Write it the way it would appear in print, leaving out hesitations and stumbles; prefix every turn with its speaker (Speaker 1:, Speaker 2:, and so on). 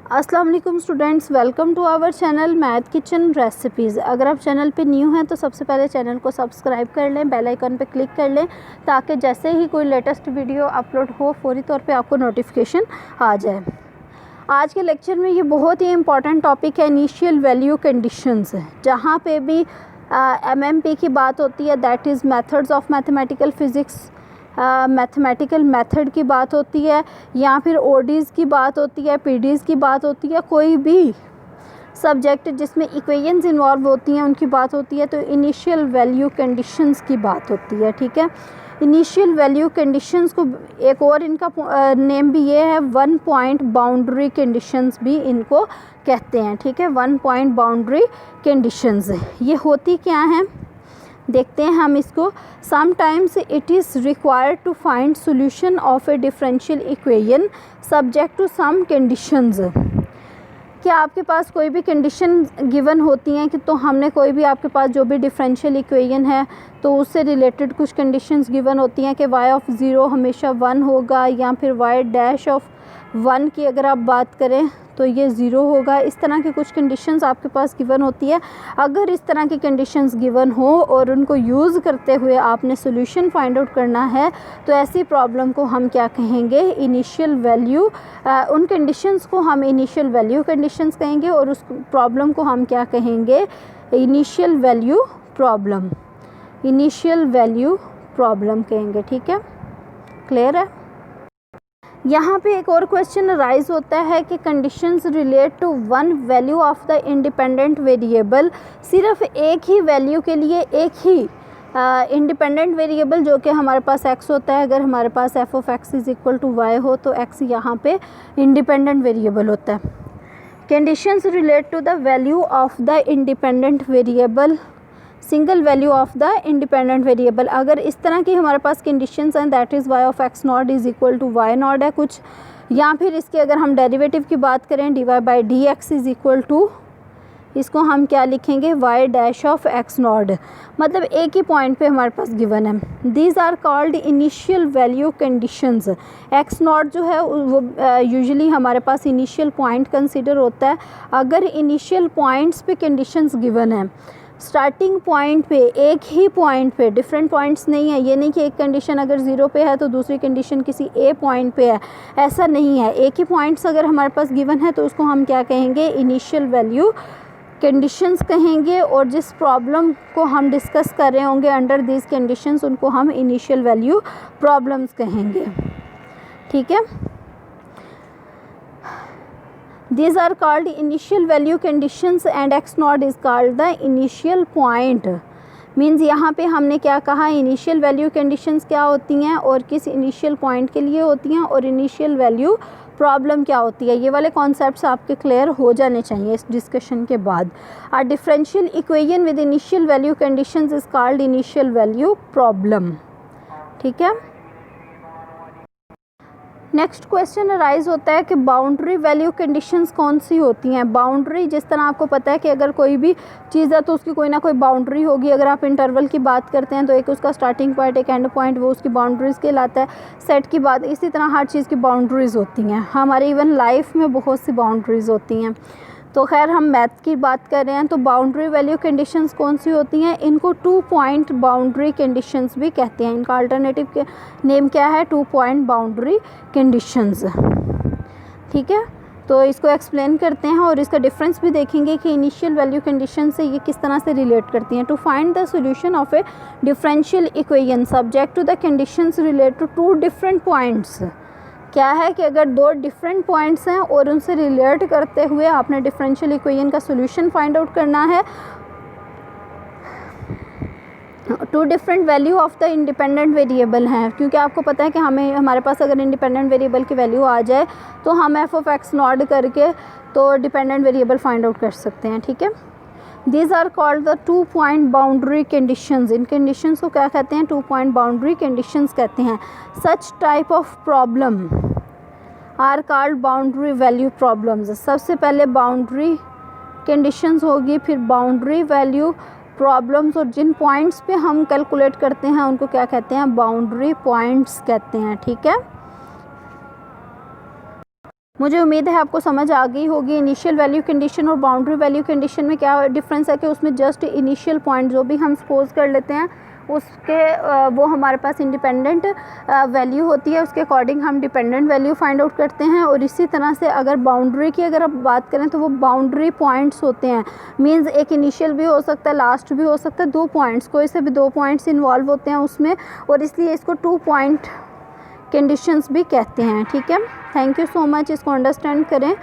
Speaker 1: अस्सलाम वालेकुम students, welcome to our channel math kitchen recipes. अगर आप चैनल पे न्यू हैं तो सबसे पहले चैनल को सब्सक्राइब कर लें, बेल आइकन पे क्लिक कर लें ताकि जैसे ही कोई लेटेस्ट वीडियो अपलोड हो फौरी तौर पे आपको नोटिफिकेशन आ जाए। आज के लेक्चर में ये बहुत ही इंपॉर्टेंट टॉपिक है इनिशियल वैल्यू कंडीशंस। जहाँ पे भी एमएमपी की बात होती है, that is methods of mathematical physics, mathematical method की बात होती है, या फिर ओडीज़ की बात होती है, पीडीज़ की बात होती है, कोई भी सब्जेक्ट जिसमें इक्वेशंस इन्वॉल्व होती हैं उनकी बात होती है, तो इनिशियल वैल्यू कंडीशंस की बात होती है। ठीक है, इनिशियल वैल्यू कंडीशंस को एक और इनका नेम भी ये है, वन पॉइंट बाउंड्री कंडीशंस भी इनको कहते हैं। ठीक है, वन पॉइंट बाउंड्री कंडीशंस ये होती क्या हैं देखते हैं हम इसको। Sometimes it is required to find solution of a differential equation subject to some conditions. क्या आपके पास कोई भी कंडीशन गिवन होती हैं कि तो हमने कोई भी आपके पास जो भी डिफरेंशियल इक्वेशन है तो उससे रिलेटेड कुछ कंडीशंस गिवन होती हैं कि y ऑफ ज़ीरो हमेशा 1 होगा, या फिर y डैश ऑफ 1 की अगर आप बात करें तो ये 0 होगा। इस तरह की कुछ कंडीशंस आपके पास गिवन होती है। अगर इस तरह की कंडीशंस गिवन हो और उनको यूज़ करते हुए आपने सोल्यूशन फाइंड आउट करना है तो ऐसी प्रॉब्लम को हम क्या कहेंगे, इनिशियल वैल्यू। उन कंडीशंस को हम इनिशियल वैल्यू कंडीशंस कहेंगे और उस प्रॉब्लम को हम क्या कहेंगे, initial value problem, initial value problem कहेंगे। ठीक है, क्लियर है। यहाँ पे एक और क्वेश्चन राइज होता है कि conditions relate to one value of the independent variable. सिर्फ एक ही वैल्यू के लिए एक ही इंडिपेंडेंट वेरिएबल जो कि हमारे पास x होता है, अगर हमारे पास f of x is equal to y हो तो x यहाँ पे इंडिपेंडेंट वेरिएबल होता है। Conditions relate to the value of the independent variable, single value of the independent variable. अगर इस तरह की हमारे पास कंडीशंस हैं, that is y of x naught is equal to y naught है कुछ, या फिर इसके अगर हम डेरिवेटिव की बात करें dy by D X is equal to, इसको हम क्या लिखेंगे, y dash of x naught, मतलब एक ही पॉइंट पे हमारे पास गिवन है। These are called initial value conditions. x naught जो है वो यूजुअली हमारे पास इनिशियल पॉइंट कंसिडर होता है। अगर इनिशियल पॉइंट्स पे कंडीशंस गिवन है, स्टार्टिंग पॉइंट पे, एक ही पॉइंट पे, डिफरेंट पॉइंट्स नहीं है, ये नहीं कि एक कंडीशन अगर 0 पे है तो दूसरी कंडीशन किसी ए पॉइंट पे है, ऐसा नहीं है। एक ही पॉइंट्स अगर हमारे पास गिवन है तो उसको हम क्या कहेंगे, इनिशियल वैल्यू कंडीशंस कहेंगे, और जिस प्रॉब्लम को हम डिस्कस कर रहे होंगे अंडर दीज कंडीशंस उनको हम इनिशियल वैल्यू प्रॉब्लम्स कहेंगे। ठीक है, These are called initial value conditions and x naught is called the initial point। Means यहाँ पे हमने क्या कहा, इनिशियल वैल्यू कंडीशंस क्या होती हैं और किस इनिशियल पॉइंट के लिए होती हैं, और इनिशियल वैल्यू प्रॉब्लम क्या होती है। ये वाले कॉन्सेप्ट्स आपके क्लियर हो जाने चाहिए इस डिस्कशन के बाद। A differential equation with initial value conditions is called initial value problem. ठीक है, नेक्स्ट क्वेश्चन राइज होता है कि बाउंड्री वैल्यू कंडीशंस कौन सी होती हैं। बाउंड्री, जिस तरह आपको पता है कि अगर कोई भी चीज़ है तो उसकी कोई ना कोई बाउंड्री होगी। अगर आप इंटरवल की बात करते हैं तो एक उसका स्टार्टिंग पॉइंट, एक एंड पॉइंट, वो उसकी बाउंड्रीज़ कहलाता है। सेट की बात, इसी तरह हर चीज़ की बाउंड्रीज़ होती हैं। हमारे इवन लाइफ में बहुत सी बाउंड्रीज़ होती हैं। तो खैर हम मैथ की बात कर रहे हैं, तो बाउंड्री वैल्यू कंडीशंस कौन सी होती हैं, इनको 2 पॉइंट बाउंड्री कंडीशंस भी कहते हैं। इनका अल्टरनेटिव के नेम क्या है, 2 पॉइंट बाउंड्री कंडीशंस। ठीक है, तो इसको एक्सप्लेन करते हैं और इसका डिफरेंस भी देखेंगे कि इनिशियल वैल्यू कंडीशन से ये किस तरह से रिलेट करती हैं। To find the solution of a differential equation subject to the conditions relate to 2 different points. क्या है कि अगर 2 डिफरेंट पॉइंट्स हैं और उनसे रिलेट करते हुए आपने डिफरेंशियल इक्वेशन का सॉल्यूशन फाइंड आउट करना है, 2 different value of the independent variable हैं, क्योंकि आपको पता है कि हमारे पास अगर इंडिपेंडेंट वेरिएबल की वैल्यू आ जाए तो हम एफ ऑफ एक्स नॉट करके तो डिपेंडेंट वेरिएबल फाइंड आउट कर सकते हैं। ठीक है, These are called the 2 point boundary conditions। In conditions को क्या कहते हैं, 2 point boundary conditions कहते हैं। Such type of problem are called boundary value problems। सबसे पहले boundary conditions होगी, फिर boundary value problems, और जिन points पे हम कैलकुलेट करते हैं उनको क्या कहते हैं, boundary points कहते हैं। ठीक है, मुझे उम्मीद है आपको समझ आ गई होगी इनिशियल वैल्यू कंडीशन और बाउंड्री वैल्यू कंडीशन में क्या डिफरेंस है कि उसमें जस्ट इनिशियल पॉइंट जो भी हम सपोज कर लेते हैं उसके वो हमारे पास इंडिपेंडेंट वैल्यू होती है, उसके अकॉर्डिंग हम डिपेंडेंट वैल्यू फाइंड आउट करते हैं। और इसी तरह से अगर बाउंड्री की अगर आप बात करें तो वो बाउंड्री पॉइंट्स होते हैं, मींस एक इनिशियल भी हो सकता है, लास्ट भी हो सकता है, 2 पॉइंट्स, कोई से भी 2 पॉइंट्स इन्वॉल्व होते हैं उसमें, और इसलिए इसको 2 पॉइंट कंडीशंस भी कहते हैं। ठीक है, थैंक यू सो मच, इसको अंडरस्टैंड करें।